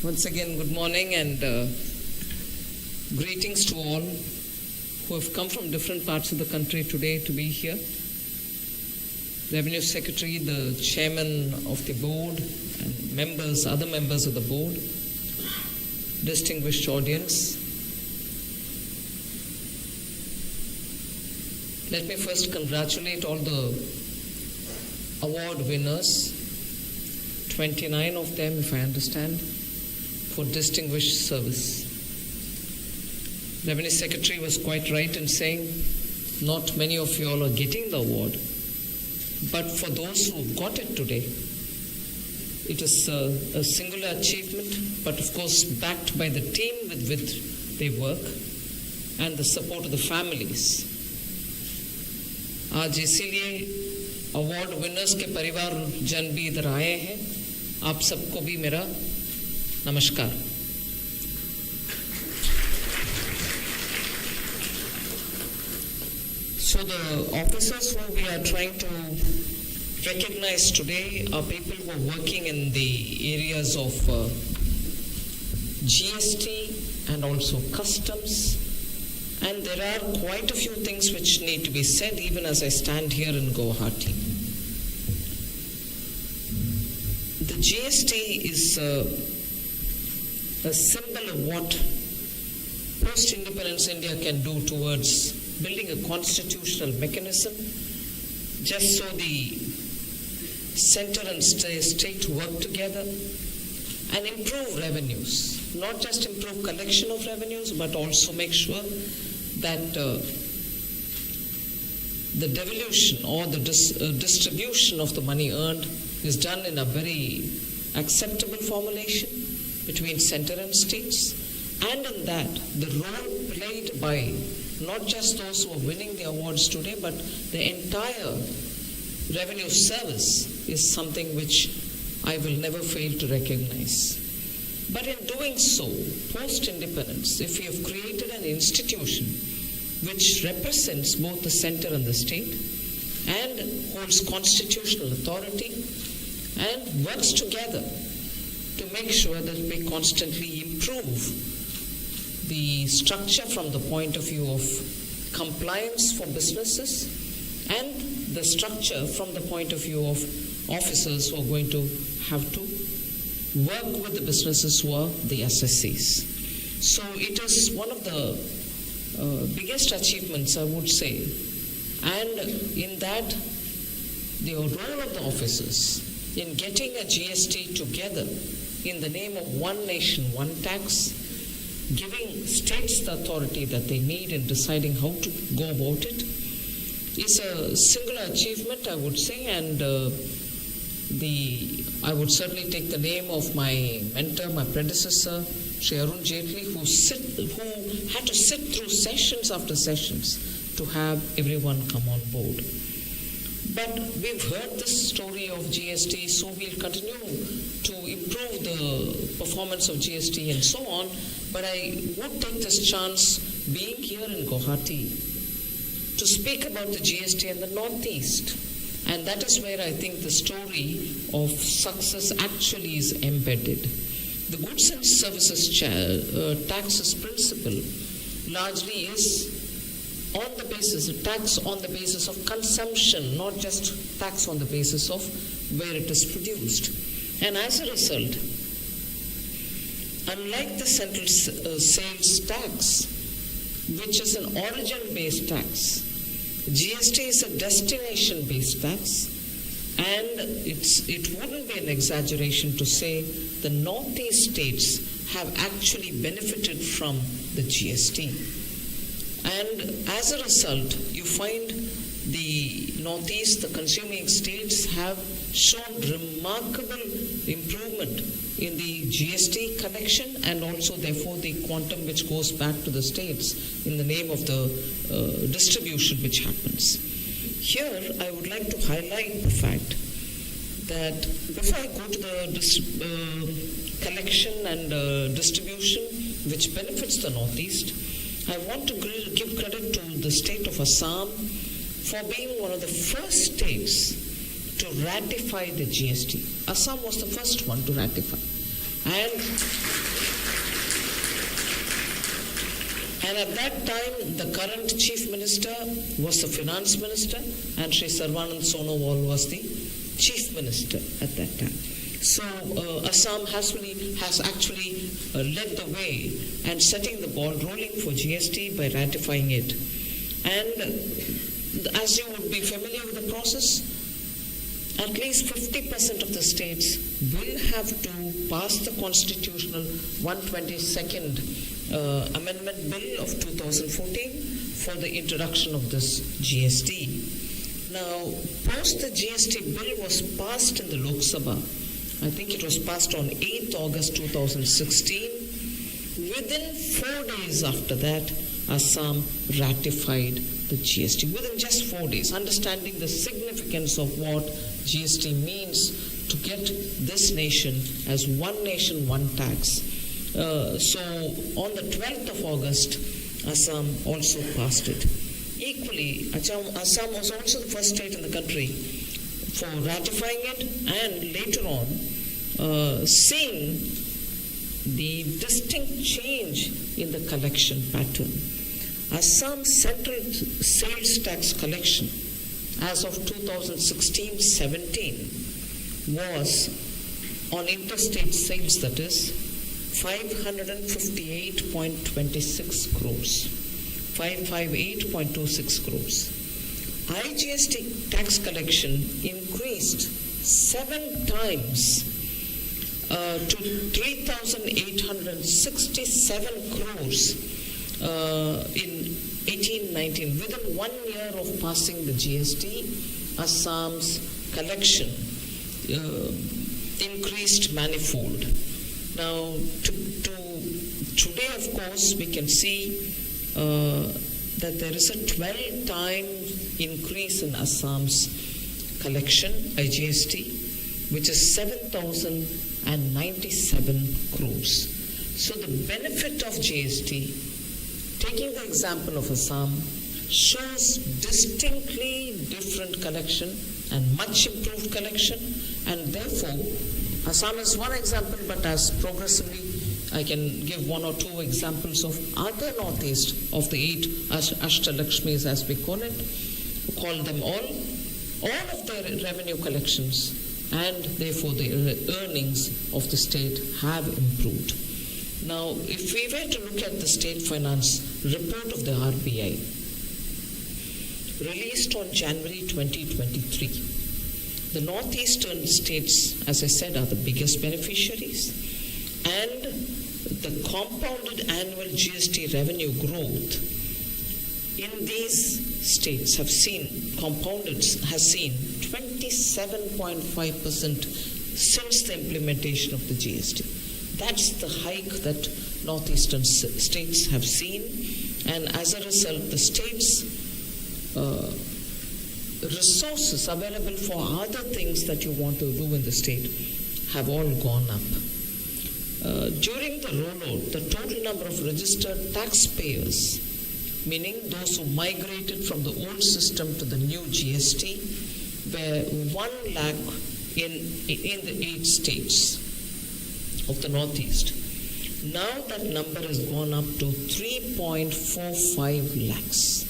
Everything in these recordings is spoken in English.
Once again, good morning and greetings to all who have come from different parts of the country today to be here. Revenue Secretary, the Chairman of the Board, and members, other members of the Board, distinguished audience. Let me first congratulate all the award winners, 29 of them, if I understand, for distinguished service. Revenue Secretary was quite right in saying not many of you all are getting the award, but for those who got it today, it is a singular achievement, but of course backed by the team with which they work and the support of the families. आज इसीलिए award winners के परिवार जन भी इधर आए हैं. आप सबको भी मेरा नमस्कार. So the officers who we are trying to recognize today are people who are working in the areas of GST and also customs. And there are quite a few things which need to be said even as I stand here in Guwahati. The GST is a symbol of what post-independence India can do towards building a constitutional mechanism just so the center and state work together and improve revenues. Not just improve collection of revenues, but also make sure that the devolution or the distribution of the money earned is done in a very acceptable formulation between center and states, and in that the role played by not just those who are winning the awards today, but the entire revenue service is something which I will never fail to recognize. But in doing so, post-independence, if we have created an institution which represents both the center and the state and holds constitutional authority and works together to make sure that we constantly improve the structure from the point of view of compliance for businesses and the structure from the point of view of officers who are going to have to work with the businesses who are the SSCs. So it is one of the biggest achievements, I would say. And in that, the role of the officers in getting a GST together in the name of one nation, one tax, giving states the authority that they need in deciding how to go about it, is a singular achievement, I would say, and I would certainly take the name of my mentor, my predecessor, Shri Arun Jaitley, who had to sit through sessions after sessions to have everyone come on board. But we've heard this story of GST, so we'll continue to improve the performance of GST and so on. But I would take this chance, being here in Guwahati, to speak about the GST in the Northeast. And that is where I think the story of success actually is embedded. The goods and services taxes principle largely is on the basis, a tax on the basis of consumption, not just tax on the basis of where it is produced. And as a result, unlike the central sales tax, which is an origin-based tax, GST is a destination-based tax, and it wouldn't be an exaggeration to say the Northeast states have actually benefited from the GST. And as a result, you find the Northeast, the consuming states have shown remarkable improvement in the GST collection and also therefore the quantum which goes back to the states in the name of the distribution which happens. Here, I would like to highlight the fact that before I go to the collection and distribution which benefits the Northeast, I want to give credit to the state of Assam for being one of the first states to ratify the GST. Assam was the first one to ratify. And And at that time, the current chief minister was the finance minister, and Sri Sarvanand Sonowal was the chief minister at that time. So Assam has actually led the way and setting the ball rolling for GST by ratifying it. And as you would be familiar with the process, at least 50% of the states will have to pass the constitutional 122nd Amendment Bill of 2014 for the introduction of this GST. Now, post the GST bill was passed in the Lok Sabha. I think it was passed on 8th August 2016. Within 4 days after that, Assam ratified the GST. Within just 4 days, understanding the significance of what GST means to get this nation as one nation, one tax. So on the 12th of August, Assam also passed it. Equally, Assam was also the first state in the country for ratifying it and later on seeing the distinct change in the collection pattern. Assam's central sales tax collection as of 2016-17 was on interstate sales, that is 558.26 crores, 558.26 crores. IGST tax collection increased 7 times to 3,867 crores in 1819. Within 1 year of passing the GST, Assam's collection increased manifold. Now, today, of course, we can see that there is a 12-time increase in Assam's collection, IGST, which is 7,097 crores. So the benefit of GST, taking the example of Assam, shows distinctly different collection and much improved collection, and therefore Assam is one example, but as progressively I can give 1 or 2 examples of other northeast of the 8 Ashtalakshmis, as we call them all of their revenue collections, and therefore the earnings of the state have improved. Now, if we were to look at the state finance report of the RBI, released on January 2023, the northeastern states, as I said, are the biggest beneficiaries, and the compounded annual GST revenue growth in these states has seen 27.5% since the implementation of the GST. That's the hike that northeastern states have seen, and as a result, the states' resources available for other things that you want to do in the state have all gone up. During the rollout, the total number of registered taxpayers, meaning those who migrated from the old system to the new GST, were 1 lakh in the 8 states of the Northeast. Now that number has gone up to 3.45 lakhs.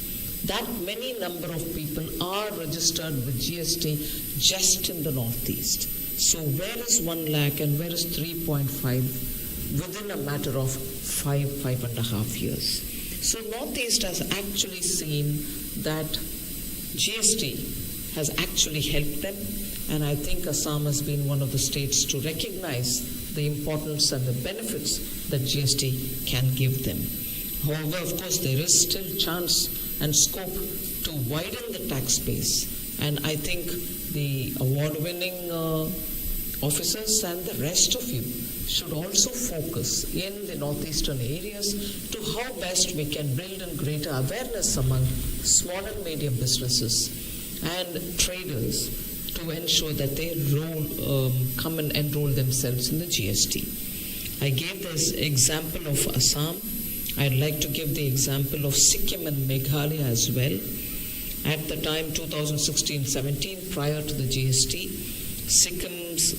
That many number of people are registered with GST just in the Northeast. So where is 1 lakh and where is 3.5 within a matter of 5.5 years? So Northeast has actually seen that GST has actually helped them, and I think Assam has been one of the states to recognize the importance and the benefits that GST can give them. However, of course, there is still chance and scope to widen the tax base, and I think the award-winning officers and the rest of you should also focus in the northeastern areas to how best we can build in greater awareness among small and medium businesses and traders to ensure that they come and enroll themselves in the GST. I gave this example of Assam. I'd like to give the example of Sikkim and Meghalaya as well. At the time 2016-17, prior to the GST, Sikkim's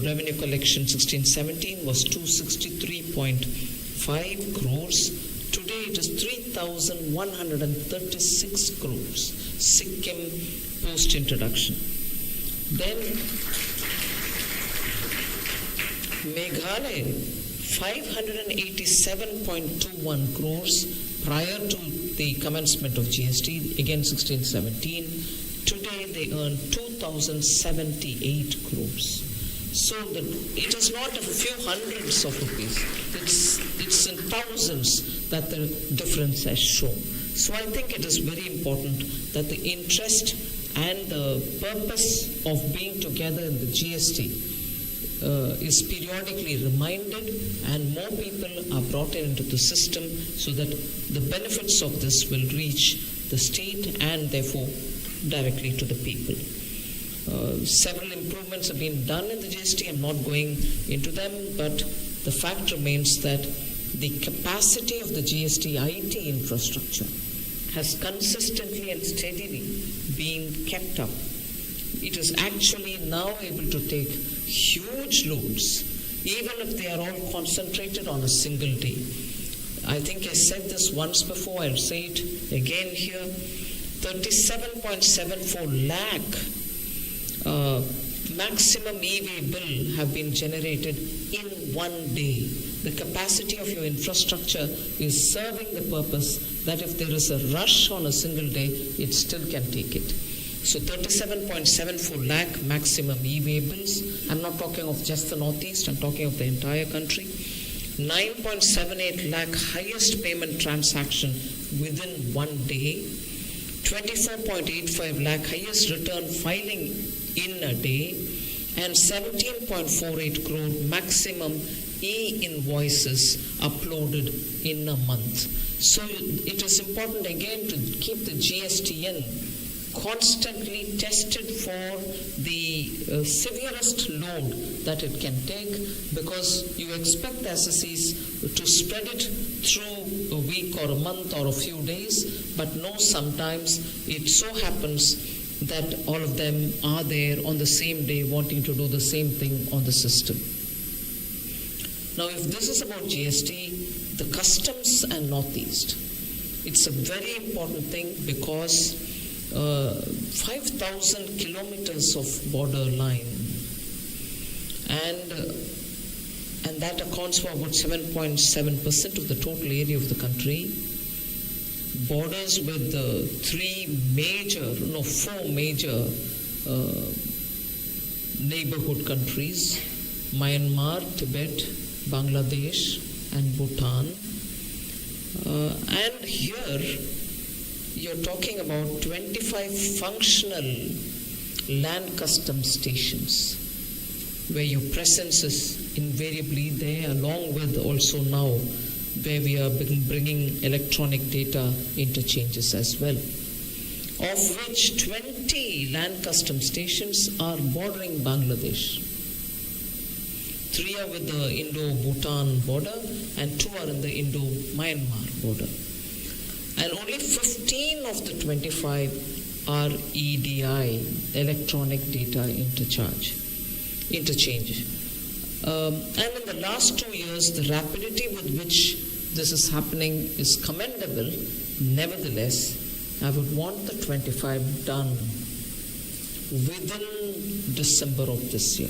revenue collection 16-17 was 263.5 crores. Today it is 3,136 crores, Sikkim post-introduction. Then Meghalaya, 587.21 crores prior to the commencement of GST, again 1617. Today they earn 2,078 crores. So it is not a few hundreds of rupees. It's in thousands that the difference has shown. So I think it is very important that the interest and the purpose of being together in the GST is periodically reminded, and more people are brought into the system so that the benefits of this will reach the state and therefore directly to the people. Several improvements have been done in the GST. I'm not going into them, but the fact remains that the capacity of the GST IT infrastructure has consistently and steadily been kept up. It is actually now able to take huge loads, even if they are all concentrated on a single day. I think I said this once before, I'll say it again here. 37.74 lakh maximum e-way bill have been generated in one day. The capacity of your infrastructure is serving the purpose that if there is a rush on a single day, it still can take it. So 37.74 lakh maximum e-way bills. I'm not talking of just the Northeast, I'm talking of the entire country. 9.78 lakh highest payment transaction within one day. 24.85 lakh highest return filing in a day, and 17.48 crore maximum e-invoices uploaded in a month. So it is important again to keep the GSTN constantly tested for the severest load that it can take, because you expect the SSEs to spread it through a week or a month or a few days, but no, sometimes it so happens that all of them are there on the same day wanting to do the same thing on the system. Now, if this is about GST, the customs and Northeast, it's a very important thing because 5,000 kilometers of border line, and that accounts for about 7.7% of the total area of the country. Borders with four major neighborhood countries: Myanmar, Tibet, Bangladesh, and Bhutan. And here you're talking about 25 functional land custom stations where your presence is invariably there, along with also now where we are bringing electronic data interchanges as well, of which 20 land custom stations are bordering Bangladesh. 3 are with the Indo-Bhutan border and 2 are in the Indo-Myanmar border. And only 15 of the 25 are EDI, electronic data interchange. And in the last 2 years, the rapidity with which this is happening is commendable. Nevertheless, I would want the 25 done within December of this year.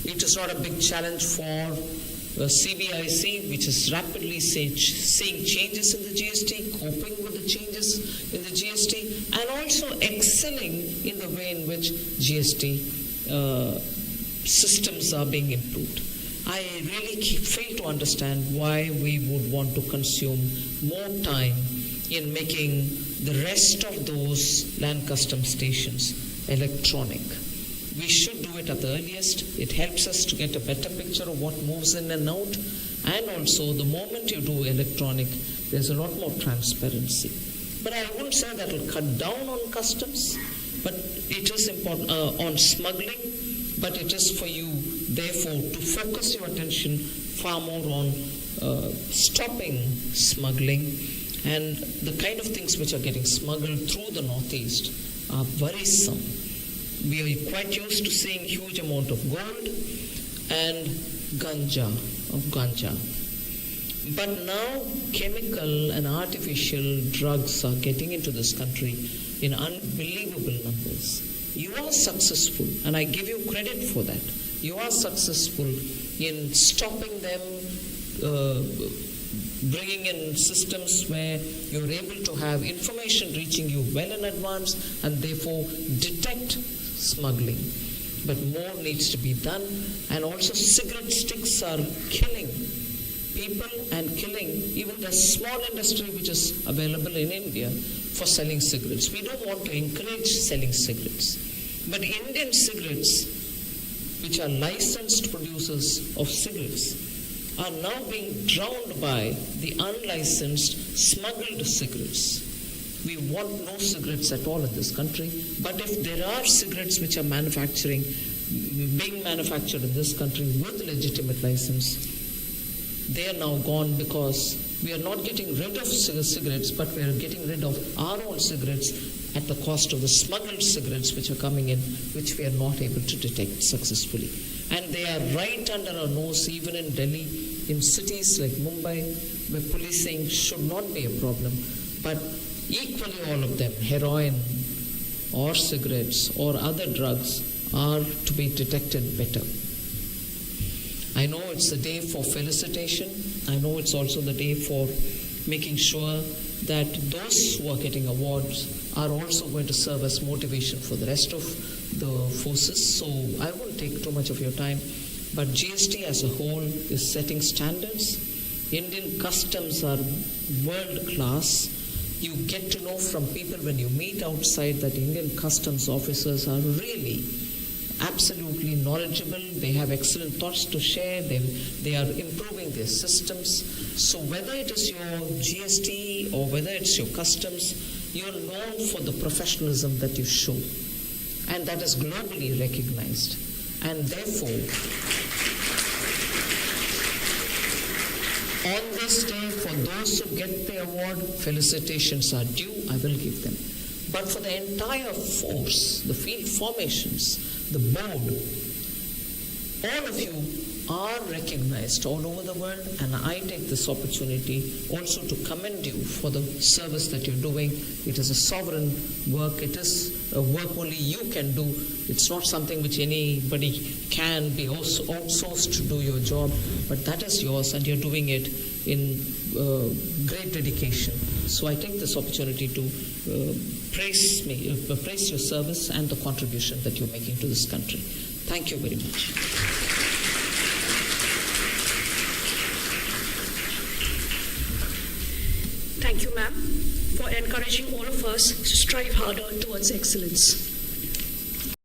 It is not a big challenge for CBIC, which is rapidly seeing changes in the GST, coping with the changes in the GST, and also excelling in the way in which GST systems are being improved. I really fail to understand why we would want to consume more time in making the rest of those land custom stations electronic. We should do it at the earliest. It helps us to get a better picture of what moves in and out. And also, the moment you do electronic, there's a lot more transparency. But I wouldn't say that will cut down on customs, but it is important on smuggling. But it is for you, therefore, to focus your attention far more on stopping smuggling, and the kind of things which are getting smuggled through the Northeast are worrisome. We are quite used to seeing huge amount of gold and ganja. But now chemical and artificial drugs are getting into this country in unbelievable numbers. You are successful, and I give you credit for that. You are successful in stopping them, bringing in systems where you're able to have information reaching you well in advance and therefore detect smuggling. But more needs to be done, and also cigarette sticks are killing people and killing even the small industry which is available in India for selling cigarettes. We don't want to encourage selling cigarettes. But Indian cigarettes, which are licensed producers of cigarettes, are now being drowned by the unlicensed smuggled cigarettes. We want no cigarettes at all in this country, but if there are cigarettes which are being manufactured in this country with legitimate license, they are now gone because we are not getting rid of cigarettes, but we are getting rid of our own cigarettes at the cost of the smuggled cigarettes which are coming in, which we are not able to detect successfully. And they are right under our nose, even in Delhi, in cities like Mumbai, where policing should not be a problem. But equally all of them, heroin or cigarettes or other drugs, are to be detected better. I know it's the day for felicitation. I know it's also the day for making sure that those who are getting awards are also going to serve as motivation for the rest of the forces. So I won't take too much of your time, but GST as a whole is setting standards. Indian customs are world class. You get to know from people when you meet outside that Indian customs officers are really absolutely knowledgeable. They have excellent thoughts to share. They are improving their systems. So whether it is your GST or whether it's your customs, you're known for the professionalism that you show. And that is globally recognized. And therefore, on this day, for those who get the award, felicitations are due. I will give them. But for the entire force, the field formations, the board, all of you are recognized all over the world, and I take this opportunity also to commend you for the service that you're doing. It is a sovereign work. It is a work only you can do. It's not something which anybody can be also outsourced to do your job, but that is yours, and you're doing it in great dedication. So I take this opportunity to praise your service and the contribution that you're making to this country. Thank you very much. Thank you, ma'am, for encouraging all of us to strive harder towards excellence.